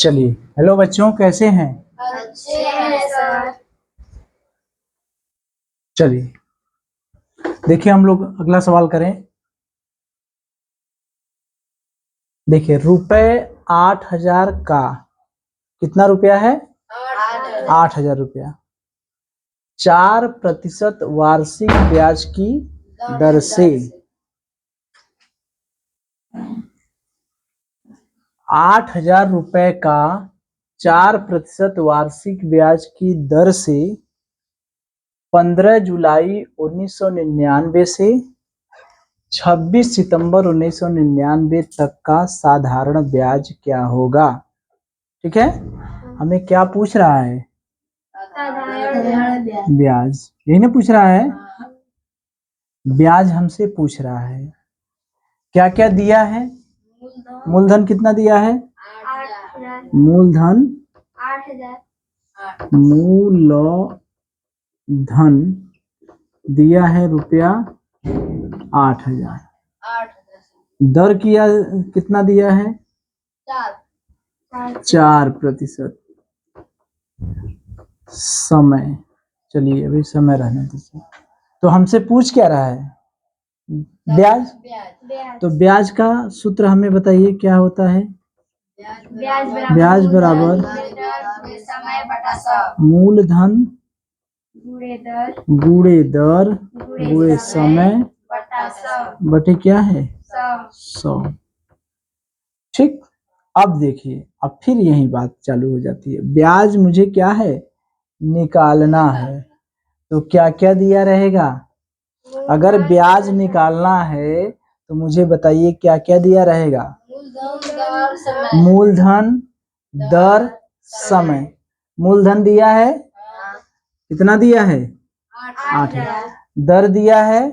चलिए, हेलो बच्चों, कैसे हैं? अच्छे हैं सर। चलिए, देखिए हम लोग अगला सवाल करें। देखिए, रुपए 8,000 का कितना रुपया है? 8,000 रुपया 4% वार्षिक ब्याज की दर से 8,000 रुपए का 4% वार्षिक ब्याज की दर से 15 जुलाई 1999 से 26 सितंबर 1999 तक का साधारण ब्याज क्या होगा? ठीक है, हमें क्या पूछ रहा है? साधारण ब्याज, यही ना पूछ रहा है। ब्याज हमसे पूछ रहा है। क्या क्या दिया है? मूलधन कितना दिया है? 8,000। मूलधन 8,000। मूलधन दिया है रुपया 8,000। दर किया कितना दिया है? 4%। समय, चलिए अभी समय रहने दीजिए। तो हमसे पूछ क्या रहा है? ब्याज। तो ब्याज का सूत्र हमें बताइए क्या होता है? ब्याज बराबर मूलधन गुणे दर गुणे समय बटे क्या है? 100। ठीक, अब देखिए, अब फिर यही बात चालू हो जाती है। ब्याज मुझे क्या है? निकालना है। तो क्या क्या दिया रहेगा? अगर ब्याज निकालना है तो मुझे बताइए क्या क्या दिया रहेगा? मूलधन, दर, समय। मूलधन दिया है, कितना दिया है? 8,000। दर दिया है,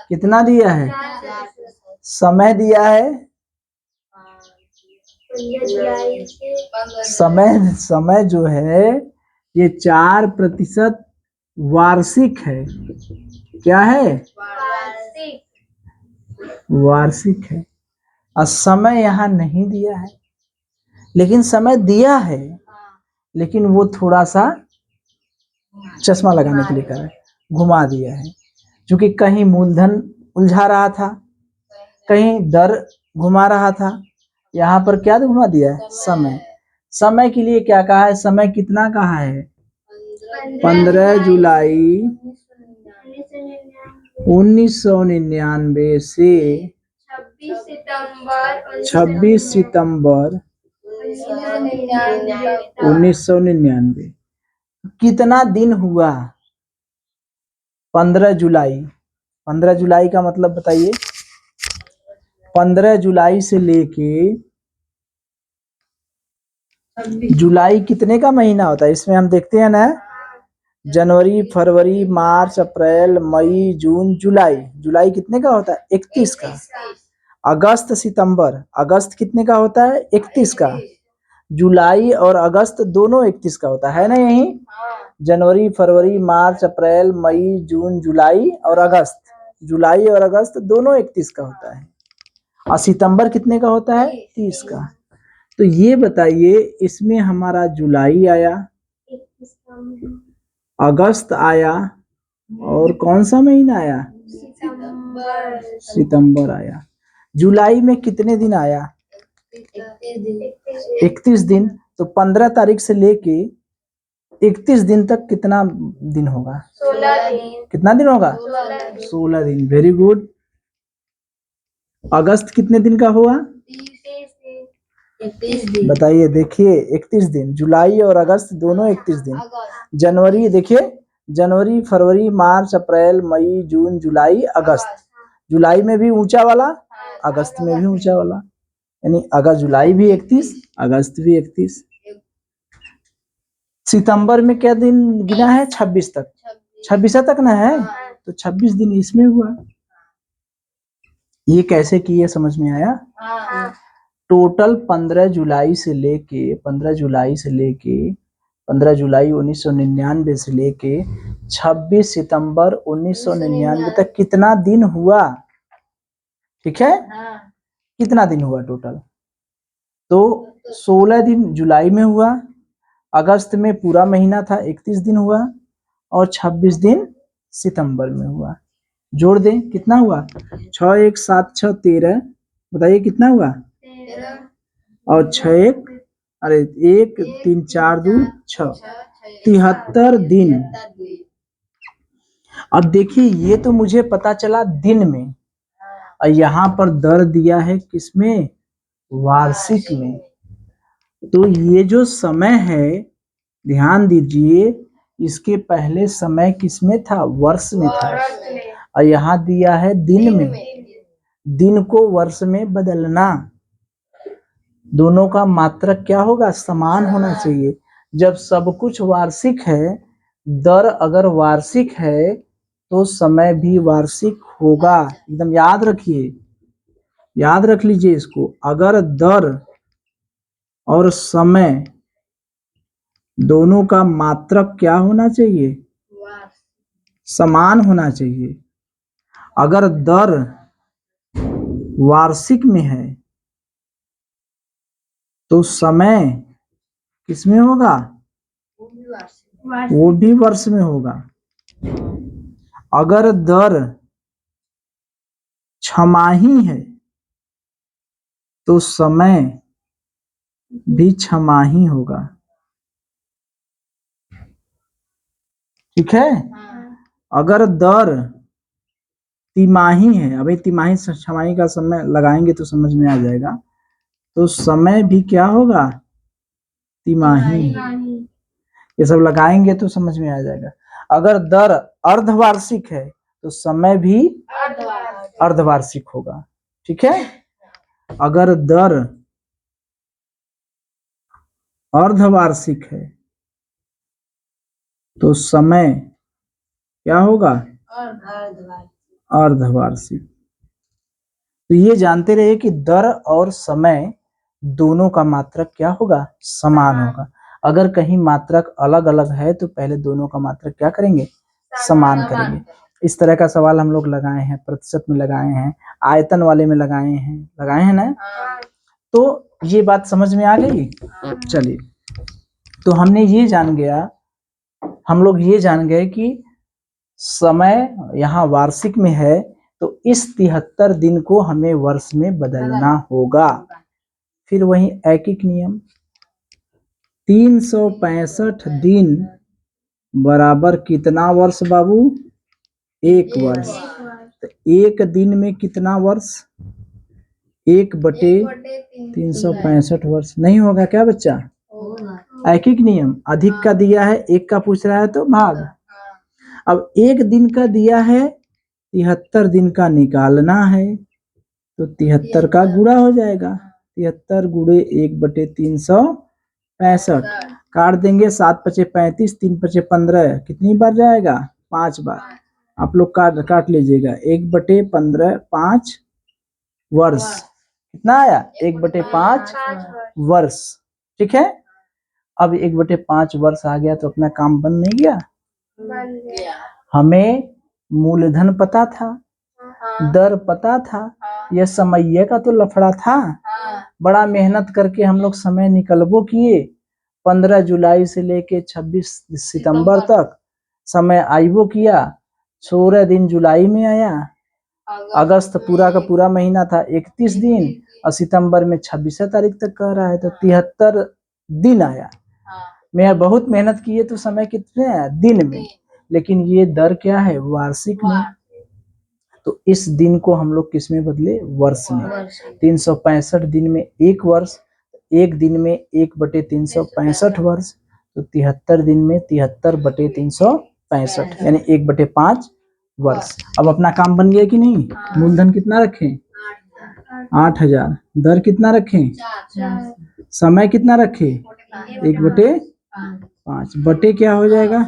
कितना दिया है? समय दिया है, समय जो है ये 4% वार्षिक है। क्या है? वार्षिक है। और समय यहाँ नहीं दिया है, लेकिन समय दिया है, लेकिन वो थोड़ा सा चश्मा लगाने के लिए कर रहा है, घुमा दिया है। क्योंकि कहीं मूलधन उलझा रहा था, कहीं दर घुमा रहा था, यहाँ पर क्या घुमा दिया है? समय। समय के लिए क्या कहा है? समय कितना कहा है? 15 जुलाई 1999 से 26 सितंबर 1999। कितना दिन हुआ? 15 जुलाई। 15 जुलाई का मतलब बताइए। 15 जुलाई से लेके जुलाई कितने का महीना होता है? इसमें हम देखते हैं ना, जनवरी, फरवरी, मार्च, अप्रैल, मई, जून, जुलाई। जुलाई कितने का होता है? 31 का। अगस्त, सितंबर, अगस्त कितने का होता है? 31 का। जुलाई और अगस्त दोनों 31 का होता है ना। यही जनवरी, फरवरी, मार्च, अप्रैल, मई, जून, जुलाई और अगस्त, जुलाई और अगस्त दोनों 31 का होता है। और सितंबर कितने का होता है? 30 का। तो ये बताइए, इसमें हमारा जुलाई आया, अगस्त आया, और कौन सा महीना आया? सितंबर आया। जुलाई में कितने दिन आया? 31 दिन। तो 15 तारीख से लेके 31 दिन तक कितना दिन होगा? 16 दिन। कितना दिन होगा? 16 दिन। Very good. अगस्त कितने दिन का हुआ? 31 दिन। बताइए, देखिए 31 दिन। जुलाई और अगस्त दोनों 31 दिन। जनवरी देखिए, जनवरी, फरवरी, मार्च, अप्रैल, मई, जून, जुलाई, अगस्त। जुलाई में भी ऊंचा वाला, अगस्त में भी ऊंचा वाला, यानी अगस्त, जुलाई भी 31, अगस्त भी 31। सितंबर में क्या दिन गिना है? 26 तक। 26 तक ना है, तो 26 दिन इसमें हुआ। ये कैसे किए समझ में आया? टोटल 15 जुलाई से लेके 15 जुलाई 1999 से लेके 26 सितंबर 1999 तक कितना दिन हुआ? ठीक है, कितना दिन हुआ टोटल? तो 16 दिन जुलाई में हुआ, अगस्त में पूरा महीना था 31 दिन हुआ, और 26 दिन सितंबर में हुआ। जोड़ दें कितना हुआ, 6 1 7 6 13, बताइए कितना हुआ, 13 और 6 1 अरे 1 3 4 2 6, 73 दिन। अब देखिए ये तो मुझे पता चला दिन में, और यहाँ पर दर दिया है किसमें, वार्षिक में। तो ये जो समय है ध्यान दीजिए, इसके पहले समय किसमें था, वर्ष में था, और यहाँ दिया है दिन में। दिन को वर्ष में बदलना, दोनों का मात्रक क्या होगा, समान होना चाहिए। जब सब कुछ वार्षिक है, दर अगर वार्षिक है तो समय भी वार्षिक होगा। एकदम याद रखिए, याद रख लीजिए इसको। अगर दर और समय दोनों का मात्रक क्या होना चाहिए, समान होना चाहिए। अगर दर वार्षिक में है तो समय किसमें होगा, वो भी वर्ष में होगा। अगर दर छमाही है तो समय भी छमाही होगा, ठीक है। अगर दर तिमाही है, अभी तिमाही से छमाही का समय लगाएंगे तो समझ में आ जाएगा, तो समय भी क्या होगा, तिमाही। ये सब लगाएंगे तो समझ में आ जाएगा। अगर दर अर्धवार्षिक है तो समय भी अर्धवार्षिक होगा, ठीक है। अगर दर अर्धवार्षिक है तो समय क्या होगा, अर्धवार्षिक। तो ये जानते रहे कि दर और समय दोनों का मात्रक क्या होगा, समान होगा। अगर कहीं मात्रक अलग अलग है तो पहले दोनों का मात्रक क्या करेंगे, समान करेंगे। इस तरह का सवाल हम लोग लगाए हैं, प्रतिशत में लगाए हैं, आयतन वाले में लगाए हैं ना। तो ये बात समझ में आ गई। चलिए, तो हमने ये जान गया, हम लोग ये जान गए कि समय यहाँ वार्षिक में है तो इस 73 दिन को हमें वर्ष में बदलना होगा। फिर वही ऐकिक नियम, 365 दिन बराबर कितना वर्ष बाबू, 1 वर्ष। तो 1 दिन में कितना वर्ष, 1/365 वर्ष। नहीं होगा क्या बच्चा, ऐकिक नियम। अधिक का दिया है, 1 का पूछ रहा है तो भाग। अब 1 दिन का दिया है, 73 दिन का निकालना है, तो 73 का गुणा हो जाएगा, 73 गुणे 1/365। काट देंगे, 7 पचे 35, 3 पचे 15, कितनी बार जाएगा, 5 बार। आप लोग काट लीजिएगा, 1/15 5 वर्ष। कितना आया, 1/5 वर्ष, ठीक है। अब 1/5 वर्ष आ गया तो अपना काम बन नहीं गया। हमें मूलधन पता था, दर पता था, यह समय का तो लफड़ा था। बड़ा मेहनत करके हम लोग समय निकलबो किए, 15 जुलाई से लेके 26 सितंबर तक समय आइबो किया। 16 दिन जुलाई में आया, अगस्त पूरा का पूरा महीना था 31 दिन, और सितंबर में 26 तारीख तक कह रहा है, तो 73 दिन आया। मैं बहुत मेहनत किए तो समय कितने आया, दिन में। लेकिन ये दर क्या है, वार्षिक में। तो इस दिन को हम लोग किस में बदले, वर्ष में। 365 दिन में 1 वर्ष, 1 दिन में 1/365 वर्ष, तो 73 दिन में 73/365 यानी 1/5 वर्ष। अब अपना काम बन गया कि नहीं। मूलधन कितना रखें, 8000। दर कितना रखें, समय कितना रखें, 1/5 बटे क्या हो जाएगा,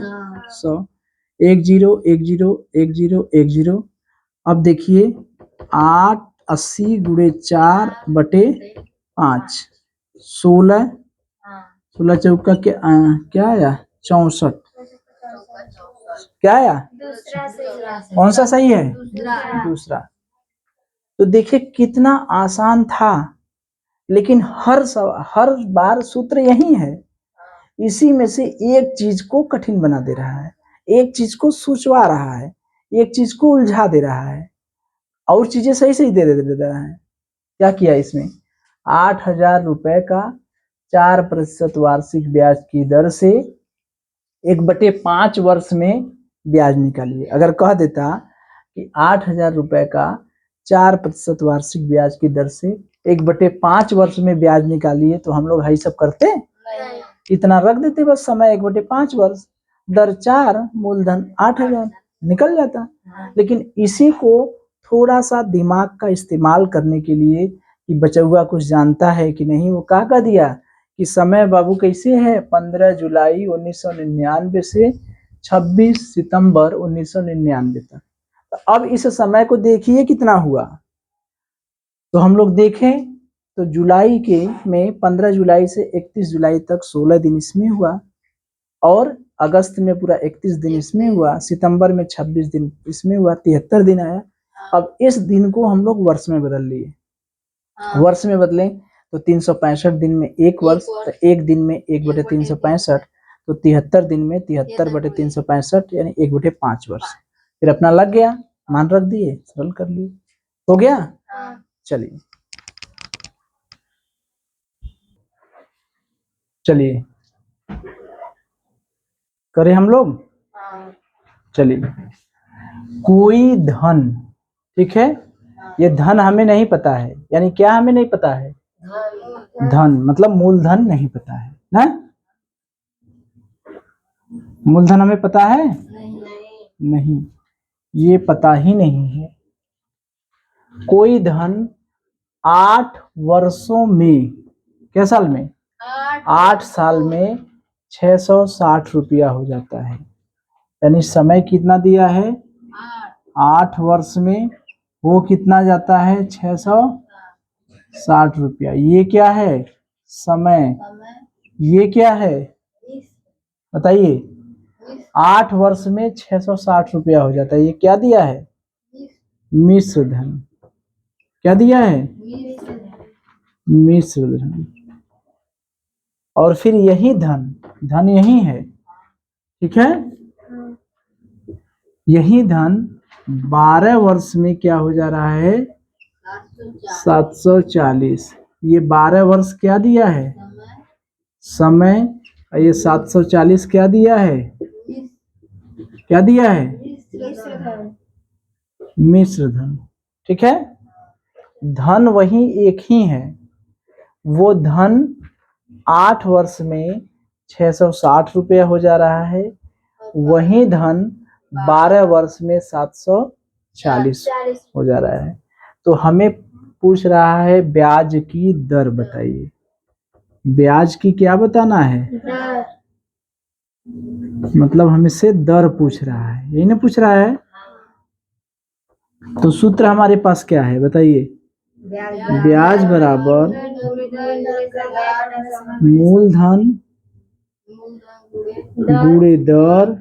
100। 1 0 1 0 1 0 1 0। अब देखिए 8 80 गुणे 4/5, 16 16 चौका क्या आया, 64। क्या आया, कौन सा सही है, दूसरा। तो देखिए कितना आसान था। लेकिन हर बार सूत्र यही है, इसी में से एक चीज को कठिन बना दे रहा है, एक चीज को सोचवा रहा है, एक चीज को उलझा दे रहा है, और चीजें सही सही दे रहा है। क्या किया इसमें, 8,000 रुपए का 4% वार्षिक ब्याज की दर से 1/5 वर्ष में ब्याज निकालिए। अगर कह देता कि 8,000 रुपए का 4% वार्षिक ब्याज की दर से 1/5 वर्ष में ब्याज निकालिए, तो हम लोग यही सब करते, इतना रख देते बस, समय 1/5 वर्ष, दर 4, मूलधन 8,000, निकल जाता। लेकिन इसी को थोड़ा सा दिमाग का इस्तेमाल करने के लिए कि बचा हुआ कुछ जानता है कि नहीं, वो क्या कह दिया कि समय बाबू कैसे है, 15 जुलाई 1999 से 26 सितंबर 1999 तक। तो अब इस समय को देखिए कितना हुआ। तो हम लोग देखें तो जुलाई के में 15 जुलाई से 31 जुलाई तक 16 दिन इसमें हुआ, और अगस्त में पूरा 31 दिन इसमें हुआ, सितंबर में 26 दिन इसमें हुआ, 73 दिन आया। अब इस दिन को हम लोग वर्ष में बदल लिए, वर्ष में बदलें तो 365 दिन में एक वर्ष, तो एक दिन में 1/365, तो 73 दिन में 73/365 यानी 1/5 वर्ष। फिर अपना लग गया, मान रख दिए, सरल कर लिए, हो गया। चलिए चलिए करें हम लोग। चलिए, कोई धन, ठीक है, ये धन हमें नहीं पता है, यानी क्या हमें नहीं पता है, धन मतलब मूलधन नहीं पता है ना, मूलधन हमें पता है नहीं, ये पता ही नहीं है। कोई धन 8 वर्षों में, क्या साल में, 8 साल में 660 रुपया हो जाता है, यानी समय कितना दिया है, 8 वर्ष में वो कितना जाता है, 660 रुपया। ये क्या है, समय, ये क्या है, बताइए, 8 वर्ष में 660 रुपया हो जाता है, ये क्या दिया है, मिश्र धन। क्या दिया है, मिश्र धन। और फिर यही धन, धन यही है, ठीक है, यही धन 12 वर्ष में क्या हो जा रहा है, 740। ये 12 वर्ष क्या दिया है, समय, ये 740 क्या दिया है, क्या दिया है, मिश्र धन, ठीक है। धन वही एक ही है, वो धन 8 वर्ष में 660 रुपया हो जा रहा है, वही धन 12 वर्ष में 740 हो जा रहा है। तो हमें पूछ रहा है ब्याज की दर बताइए, ब्याज की क्या बताना है, मतलब हमसे दर पूछ रहा है, यही ना पूछ रहा है। तो सूत्र हमारे पास क्या है बताइए, ब्याज बराबर मूलधन गुणे दर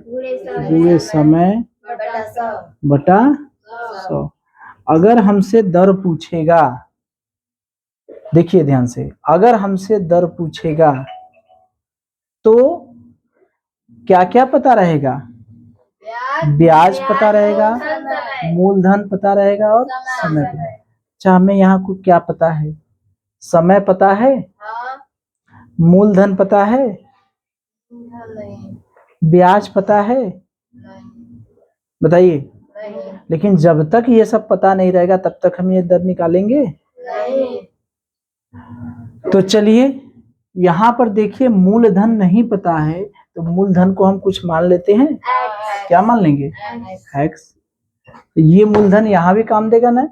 गुणे समय बटा 100। अगर हमसे दर पूछेगा, देखिए ध्यान से, अगर हमसे दर पूछेगा तो क्या क्या पता रहेगा, ब्याज पता रहेगा, मूलधन पता रहेगा और समय पता। अच्छा, हमें यहाँ को क्या पता है, समय पता है, मूलधन पता है, ब्याज पता है, बताइए। लेकिन जब तक ये सब पता नहीं रहेगा तब तक हम ये दर निकालेंगे नहीं। तो चलिए यहाँ पर देखिए, मूलधन नहीं पता है तो मूलधन को हम कुछ मान लेते हैं, क्या मान लेंगे, एक्स। ये मूलधन यहाँ भी काम देगा ना,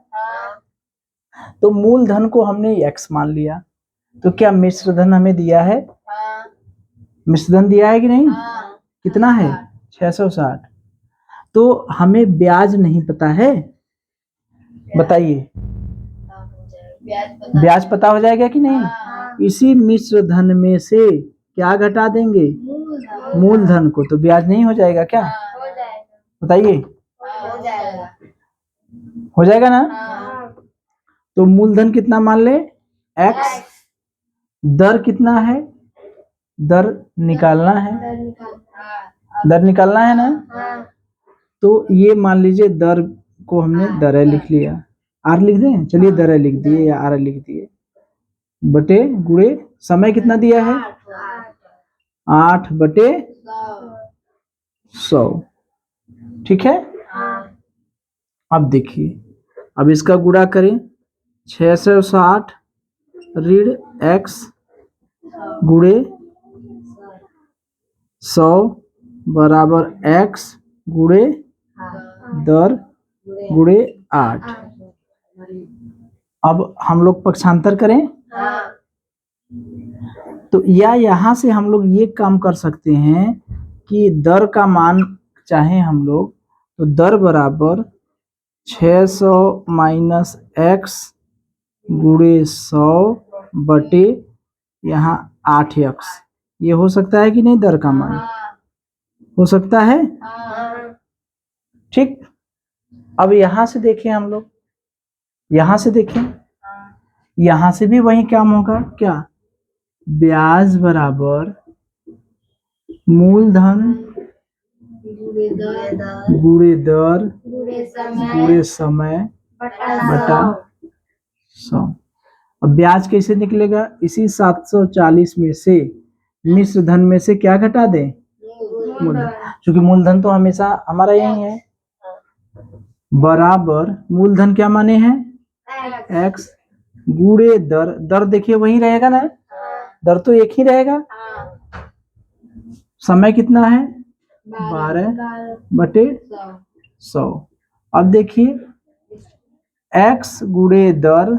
तो मूलधन को हमने एक्स मान लिया, तो क्या मिश्रधन हमें दिया है, मिश्रधन दिया है कि नहीं, कितना है, 660। तो हमें ब्याज नहीं पता है, बताइए, ब्याज पता हो जाएगा कि नहीं। इसी मिश्र धन में से क्या घटा देंगे, मूलधन को, तो ब्याज नहीं हो जाएगा क्या, बताइए, हो जाएगा ना। तो मूलधन कितना मान ले, एक्स, दर कितना है, दर निकालना है, दर निकाल। दर निकालना है ना। हाँ। तो ये मान लीजिए दर को हमने दर लिख लिया, आर लिख दें, चलिए दर लिख दिए या आर लिख दिए, बटे गुणे समय कितना दिया है, 8 बटे 100। ठीक है। अब देखिए, अब इसका गुणा करें, 660 ऋण x गुणे 100 बराबर x गुणे दर गुणे 8। अब हम लोग पक्षांतर करें, तो या यहाँ से हम लोग ये काम कर सकते हैं कि दर का मान चाहे हम लोग, तो दर बराबर 600 माइनस x गुणे 100 बटे यहाँ 8x, ये हो सकता है कि नहीं, दर का मान हो सकता है। ठीक। अब यहाँ से देखें हम लोग, यहाँ से देखें, यहाँ से भी वही काम होगा क्या, ब्याज बराबर मूलधन गुणे दर गुणे समय बटा 100। अब ब्याज कैसे निकलेगा, इसी 740 में से मिश्र धन में से क्या घटा दें, मूलधन, क्योंकि मूलधन तो हमेशा हमारा यही है, बराबर मूलधन क्या माने हैं x गुणे दर, दर देखिए वही रहेगा ना, दर तो एक ही रहेगा, समय कितना है 12 बटे 100। अब देखिए x गुणे दर,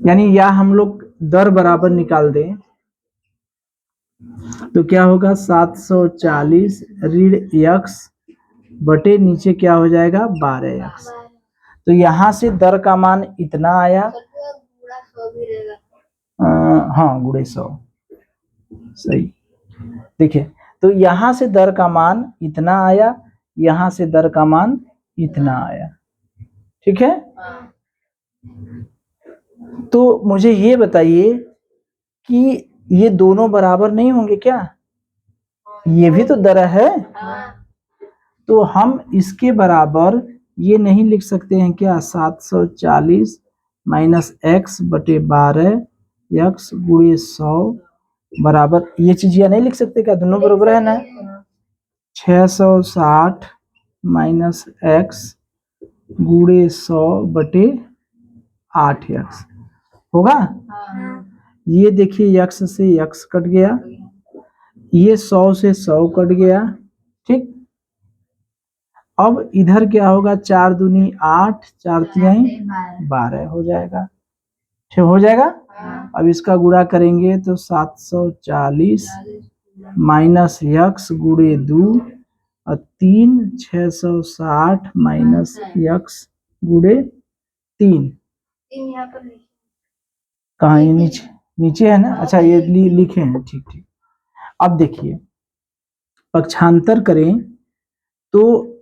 यानी या हम लोग दर बराबर निकाल दें तो क्या होगा, 740 ऋण x बटे नीचे क्या हो जाएगा 12x। तो यहाँ से दर का मान इतना आया, हाँ गुणे 100, सही। देखिए, तो यहाँ से दर का मान इतना आया, यहाँ से दर का मान इतना आया। ठीक है। तो मुझे ये बताइए कि ये दोनों बराबर नहीं होंगे क्या, ये भी तो दर है। तो हम इसके बराबर ये नहीं लिख सकते हैं क्या, 740 माइनस x बटे 12 x गुणे 100 बराबर, ये चीज नहीं लिख सकते क्या, दोनों बराबर है ना। 660 माइनस x गुणे 100 बटे 8x होगा। ये देखिए x से x कट गया, ये 100 से 100 कट गया। ठीक। अब इधर क्या होगा, 4 दूनी 8, 4 तिहाई 12 हो जाएगा। ठीक हो जाएगा। अब इसका गुणा करेंगे तो 740 माइनस x गुणे 2 और 3 660 माइनस x गुणे 3, कहाँ ये नीचे, नीचे है ना, अच्छा ये लिखे हैं, ठीक ठीक। अब देखिए पक्षांतर करें तो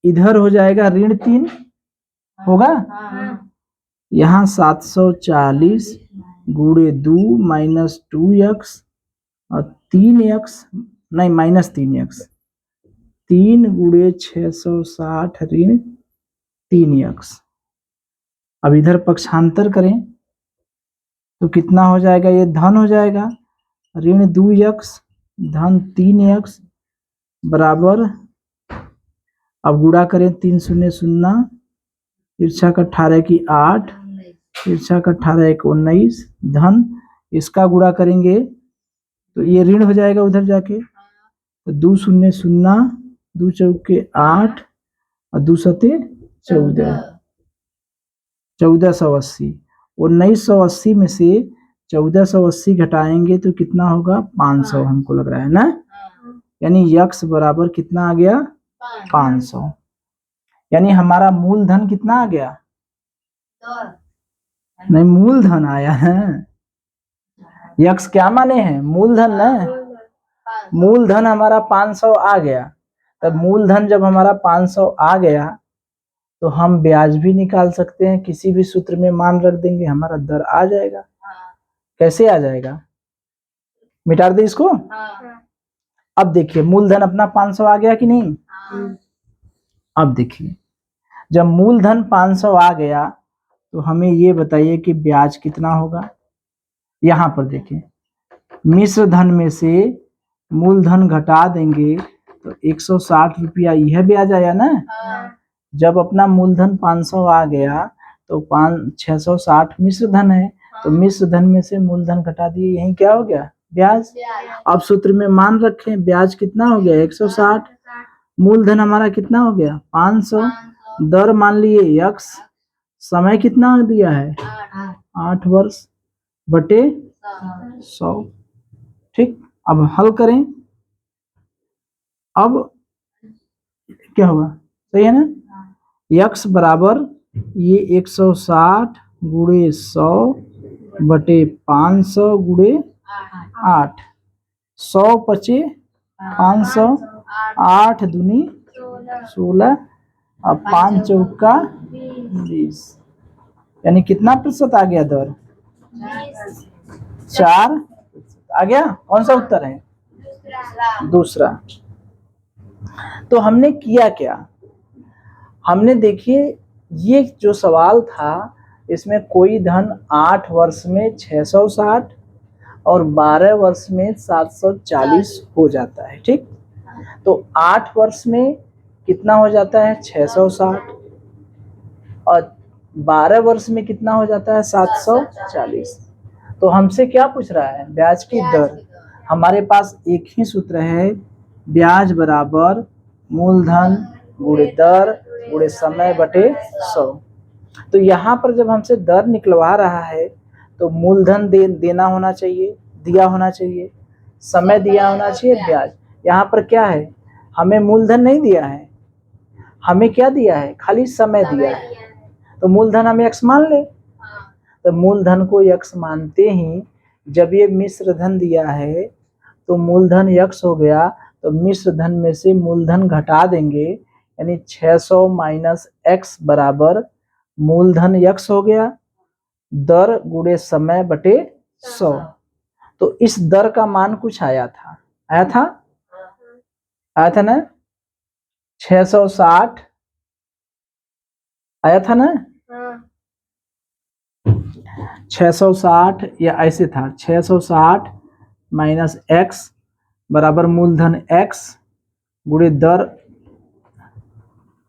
इधर हो जाएगा ऋण 3 होगा, यहाँ 740 गुणे 2 माइनस 2x और 3x, नहीं माइनस 3x, 3 गुणे 660 ऋण 3x। अब इधर पक्षांतर करें तो कितना हो जाएगा, ये धन हो जाएगा, ऋण 2x धन 3x बराबर, अब गुणा करें 3 शून्य 0, तिरछा का 18 की 8, तिरछा का 18 एक 19 धन, इसका गुणा करेंगे तो ये ऋण हो जाएगा उधर जाके, तो 2 शून्य 0, 2 चौके 8 और 2 सते 14, 1480। 1980 में से 1480 घटाएंगे तो कितना होगा 500, हमको लग रहा है ना, यानी x बराबर कितना आ गया 500। यानी हमारा मूलधन कितना आ गया, नहीं मूलधन आया है, x क्या माने हैं मूलधन ना, मूलधन हमारा 500 आ गया। तब मूलधन जब हमारा 500 आ गया तो हम ब्याज भी निकाल सकते हैं, किसी भी सूत्र में मान रख देंगे, हमारा दर आ जाएगा। कैसे आ जाएगा? मिटा दे इसको। अब देखिए मूलधन अपना 500 आ गया कि नहीं? अब देखिए जब मूलधन 500 आ गया तो हमें ये बताइए कि ब्याज कितना होगा। यहाँ पर देखिए मिश्र धन में से मूलधन घटा देंगे तो 160 रुपया यह ब्याज आया ना। जब अपना मूलधन 500 आ गया तो 660 मिश्र धन है, तो मिश्र धन में से मूलधन घटा दिए, यही क्या हो गया? ब्याज। अब सूत्र में मान रखें, ब्याज कितना हो गया? 160। मूलधन हमारा कितना हो गया? 500। दर मान लिए x, समय कितना दिया है? 8 वर्ष बटे 100। ठीक, अब हल करें। अब क्या होगा? सही है ना? x बराबर ये 160 गुणे 100 बटे 500 गुणे 8। 100 पचे 500, 8 दूनी 16 और 5 चौका 20, यानी कितना प्रतिशत आ गया दर? 4 आ गया। कौन सा उत्तर है? दूसरा। तो हमने किया क्या? हमने देखिए ये जो सवाल था इसमें कोई धन 8 वर्ष में 660 और 12 वर्ष में 740 हो जाता है। ठीक, तो 8 वर्ष में कितना हो जाता है? 660 और 12 वर्ष में कितना हो जाता है? 740। तो हमसे क्या पूछ रहा है? ब्याज की दर। हमारे पास एक ही सूत्र है, ब्याज बराबर मूलधन गुणे दर गुणे समय बटे 100। तो यहाँ पर जब हमसे दर निकलवा रहा है तो मूलधन देना होना चाहिए, दिया होना चाहिए, समय दिया होना चाहिए, ब्याज। यहाँ पर क्या है? हमें मूलधन नहीं दिया है, हमें क्या दिया है? खाली समय दिया है। तो मूलधन हम x मान ले। तो मूलधन को x मानते ही जब ये मिश्र धन दिया है तो मूलधन x हो गया, तो मिश्र धन में से मूलधन घटा देंगे, यानी 600 माइनस x बराबर मूलधन x हो गया, दर गुणे समय बटे 100। तो इस दर का मान कुछ आया था, आया था ना? 660 आया था ना? 660 या ऐसे था 660 माइनस x बराबर मूलधन x गुणे दर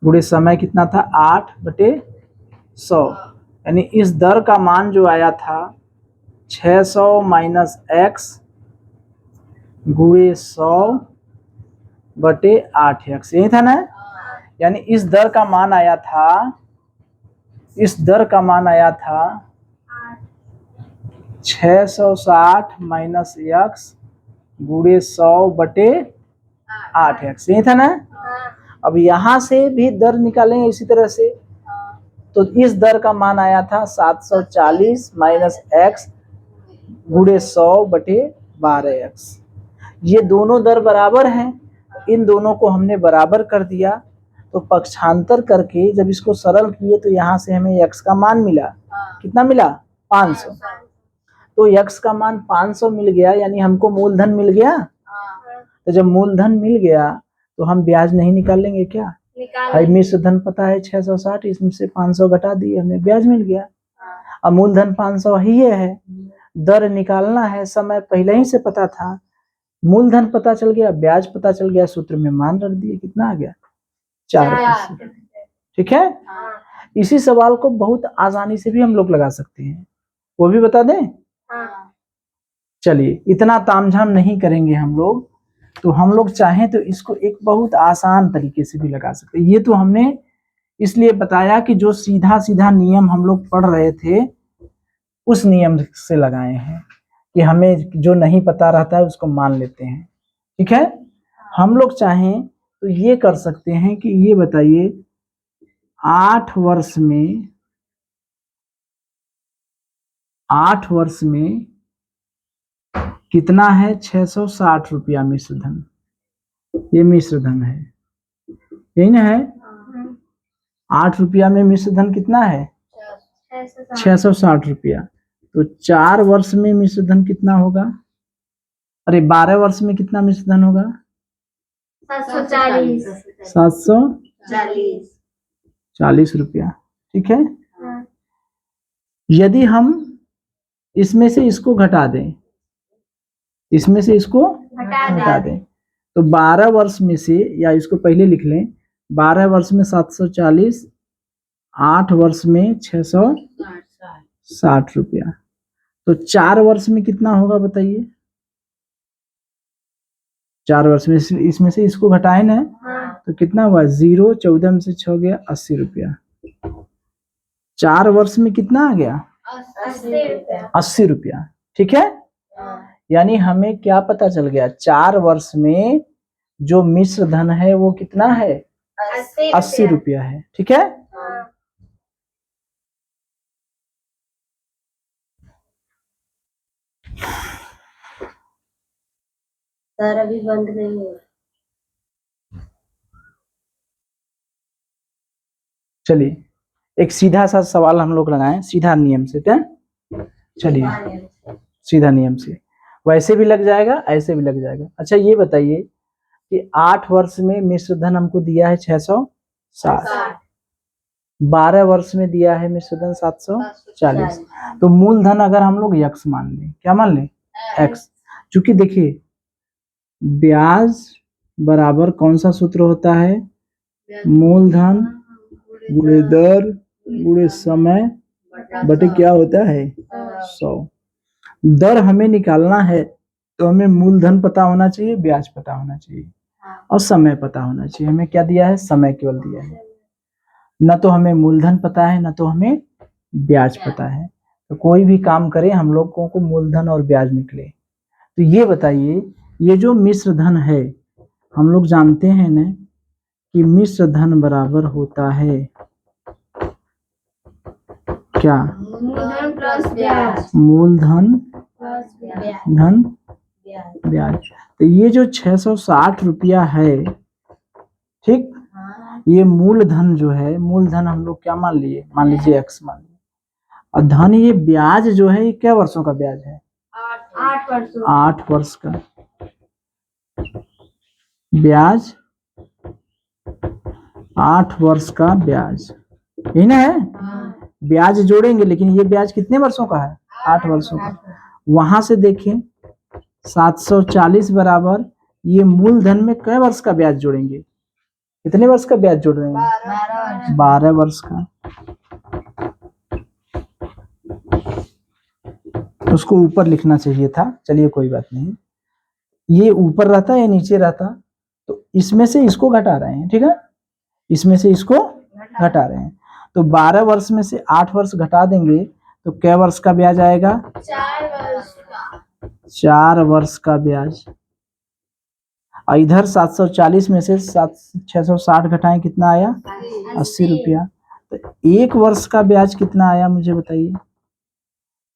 गुणे समय कितना था? 8 बटे 100। यानी इस दर का मान जो आया था 600 माइनस x गुणे 100 बटे 8x, यही था ना? यानी इस दर का मान आया था, इस दर का मान आया था 660 माइनस x गुणे 100 बटे 8x, यही था ना? अब यहां से भी दर निकालेंगे इसी तरह से। तो इस दर का मान आया था 740 माइनस x गुणे 100 बटे 12x। ये दोनों दर बराबर हैं, इन दोनों को हमने बराबर कर दिया। तो पक्षांतर करके जब इसको सरल किए तो यहाँ से हमें x का मान मिला, कितना मिला? 500। तो x का मान 500 मिल गया, यानी हमको मूलधन मिल गया। तो जब मूलधन मिल गया तो हम ब्याज नहीं निकाल लेंगे क्या? भाई मिश्र धन पता है 660, इसमें से 500 घटा दिए, हमें ब्याज मिल गया। अब मूलधन 500 ही है, दर निकालना है, समय पहले ही से पता था, मूलधन पता चल गया, ब्याज पता चल गया, सूत्र में मान रख दिए, कितना आ गया? 4%। ठीक है। इसी सवाल को बहुत आसानी से भी हम लोग लगा सकते हैं, वो भी बता दें। चलिए इतना तामझाम नहीं करेंगे हम लोग, तो हम लोग चाहें तो इसको एक बहुत आसान तरीके से भी लगा सकते हैं। ये तो हमने इसलिए बताया कि जो सीधा सीधा नियम हम लोग पढ़ रहे थे उस नियम से लगाए हैं, कि हमें जो नहीं पता रहता है उसको मान लेते हैं। ठीक है। हम लोग चाहें तो ये कर सकते हैं कि ये बताइए 8 वर्ष में कितना है? 660 रुपया मिश्र धन, ये मिश्र धन है, यही ना है? ₹8 में मिश्र धन कितना है? 660 रुपया। तो 4 वर्ष में मिश्र धन कितना होगा? अरे 12 वर्ष में कितना मिश्र धन होगा? 740 रुपया। ठीक है। यदि हम इसमें से इसको घटा दें, इसमें से इसको घटा दें, तो 12 वर्ष में से, या इसको पहले लिख लें, 12 वर्ष में 740, 8 वर्ष में 660 रुपया। तो 4 वर्ष में कितना होगा बताइए? 4 वर्ष में इसमें से इसको घटाए ना, तो कितना हुआ? 0, 14 में से 6 गया 80 रुपया। 4 वर्ष में कितना आ गया? 80 रुपया। ठीक है। यानी हमें क्या पता चल गया? 4 वर्ष में जो मिश्र धन है वो कितना है? 80 रुपया है। ठीक है। सर अभी बंद नहीं है। चलिए एक सीधा सा सवाल हम लोग लगाएं, सीधा नियम से। चलिए सीधा नियम से, वैसे भी लग जाएगा, ऐसे भी लग जाएगा। अच्छा ये बताइए कि 8 वर्ष में मिश्र धन हमको दिया है 660, 12 वर्ष में दिया है मिश्र धन 740। तो मूलधन अगर हम लोग x मान लें, क्या मान लें? x। चूंकि देखिए ब्याज बराबर कौन सा सूत्र होता है? मूलधन गुणे दर गुणे समय बटे क्या होता है? 100। दर हमें निकालना है तो हमें मूलधन पता होना चाहिए, ब्याज पता होना चाहिए, और समय पता होना चाहिए। हमें क्या दिया है? समय केवल दिया है। न तो हमें मूलधन पता है, न तो हमें ब्याज पता है। तो कोई भी काम करें हम लोगों को मूलधन और ब्याज निकले। तो ये बताइए, ये जो मिश्र धन है, हम लोग जानते हैं ना कि मिश्र धन बराबर होता है क्या? मूलधन प्लस ब्याज। मूलधन धन ब्याज। ब्याज। तो ये जो 660 रुपया है, ठीक, ये मूलधन जो है, मूलधन हम लोग क्या मान लिए? मान लीजिए x मान लिए। और धन, ये ब्याज जो है ये क्या वर्षों का ब्याज है? 8 वर्ष का ब्याज, 8 वर्ष का ब्याज, यही ना है? ब्याज जोड़ेंगे, लेकिन ये ब्याज कितने वर्षों का है? 8 वर्षों का। वहां से देखें 740 बराबर ये मूलधन में कई वर्ष का ब्याज जोड़ेंगे? कितने वर्ष का ब्याज जोड़ रहे हैं? 12 वर्ष का। उसको ऊपर लिखना चाहिए था, चलिए कोई बात नहीं। ये ऊपर रहता या नीचे रहता? तो इसमें से इसको घटा रहे हैं, ठीक है, इसमें से इसको घटा रहे हैं। तो 12 वर्ष में से 8 वर्ष घटा देंगे तो क्या वर्ष का ब्याज आएगा? 4 वर्ष का ब्याज। और इधर 740 में से 660 घटाएं, कितना आया? 80 रुपया। तो 1 वर्ष का ब्याज कितना आया मुझे बताइए?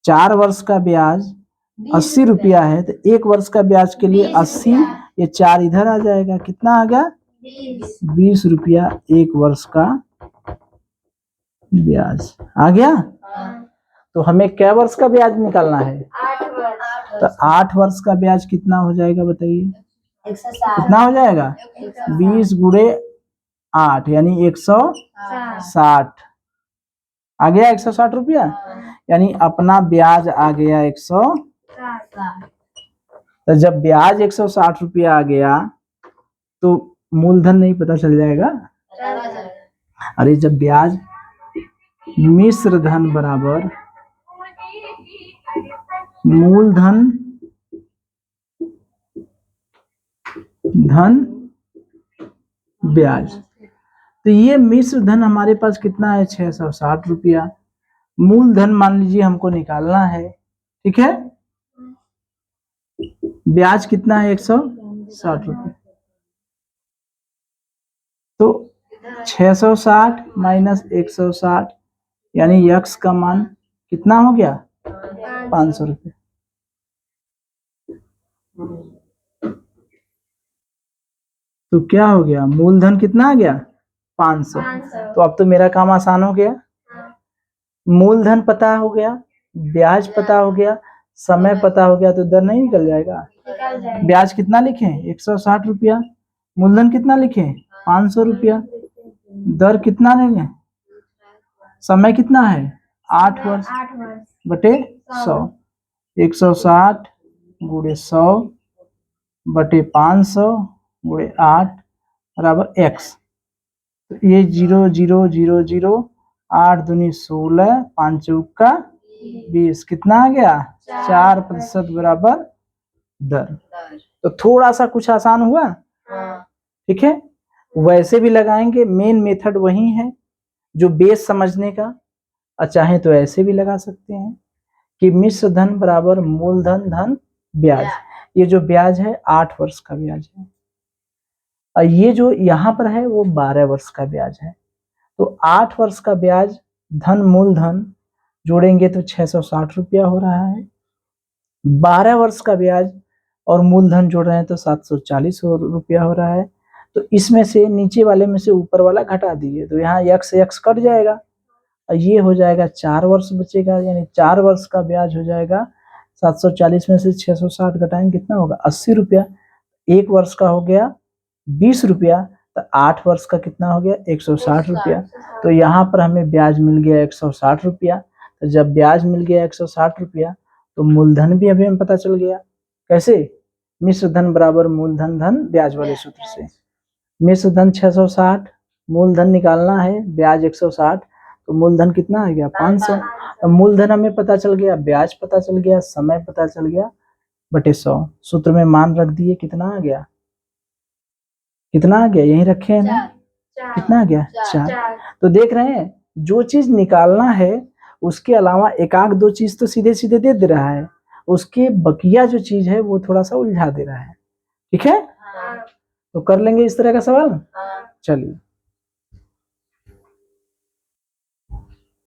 4 वर्ष का ब्याज 80 रुपया है, तो 1 वर्ष का ब्याज के लिए 80, ये 4 इधर आ जाएगा, कितना आ गया? 20 रुपया 1 वर्ष का ब्याज आ गया। तो हमें क्या वर्ष का ब्याज निकालना है? 8 वर्ष। तो 8 वर्ष का ब्याज कितना हो जाएगा बताइए? 160। कितना हो जाएगा? 20 गुणे 8 यानी 160 आ गया, 160 रुपया। यानी अपना ब्याज आ गया 160। तो जब ब्याज 160 रुपया आ गया तो मूलधन नहीं पता चल जाएगा? अरे जब ब्याज मिश्र धन बराबर मूलधन धन ब्याज, तो ये मिश्र धन हमारे पास कितना है? 660 रुपया। मूलधन मान लीजिए हमको निकालना है, ठीक है। ब्याज कितना है? 160 रुपया। तो 660 माइनस 160 यानी x का मान कितना हो गया? 500 रुपये। तो क्या हो गया? मूलधन कितना आ गया? 500। 500। तो अब तो मेरा काम आसान हो गया, मूलधन पता हो गया, ब्याज पता हो गया, समय पता हो गया, तो दर नहीं निकल जाएगा। निकल जाएगा। ब्याज कितना लिखें? 160 रुपया। मूलधन कितना लिखें? 500 रुपया। दर कितना लेंगे? समय कितना है? 8 वर्ष 8 वर्ष बटे 100। 160 गुणे 100 बटे 500 गुणे 8 बराबर x। तो ये 0 0 0 0 8 दूनी 16 5 चौका 20 कितना आ गया? 4% बराबर दर। तो थोड़ा सा कुछ आसान हुआ, ठीक है। वैसे भी लगाएंगे, मेन मेथड वही है जो बेस समझने का। और चाहे तो ऐसे भी लगा सकते हैं कि मिश्र धन बराबर मूलधन धन ब्याज। ये जो ब्याज है 8 वर्ष का ब्याज है, और ये जो यहाँ पर है वो 12 वर्ष का ब्याज है। तो 8 वर्ष का ब्याज धन मूलधन जोड़ेंगे तो 660 रुपया हो रहा है। 12 वर्ष का ब्याज और मूलधन जोड़ रहे हैं तो 740 रुपया हो रहा है। तो इसमें से नीचे वाले में से ऊपर वाला घटा दीजिए, तो यहाँ x x कट जाएगा और ये हो जाएगा 4 वर्ष बचेगा, यानी 4 वर्ष का ब्याज हो जाएगा। 740 में से 660 घटाएंगे कितना होगा? 80 रुपया। 1 वर्ष का हो गया 20 रुपया, तो 8 वर्ष का कितना हो गया? 160 रुपया। तो यहाँ पर हमें ब्याज मिल गया 160 रुपया। तो जब ब्याज मिल गया 160 रुपया तो मूलधन भी अभी हमें पता चल गया। कैसे? मिश्र धन बराबर मूलधन धन ब्याज वाले सूत्र से। मिश्र धन 660, मूलधन निकालना है, ब्याज 160, तो मूलधन कितना आ गया? 500। तो मूलधन हमें पता चल गया, ब्याज पता चल गया, समय पता चल गया, बटे 100। सूत्र में मान रख दिए, कितना आ गया? कितना आ गया? यही रखे हैं ना, कितना आ गया? 4। तो देख रहे हैं, जो चीज निकालना है उसके अलावा एक आध दो चीज तो सीधे सीधे दे रहा है, उसके बकिया जो चीज है वो थोड़ा सा उलझा दे रहा है। ठीक है, तो कर लेंगे इस तरह का सवाल। चलिए।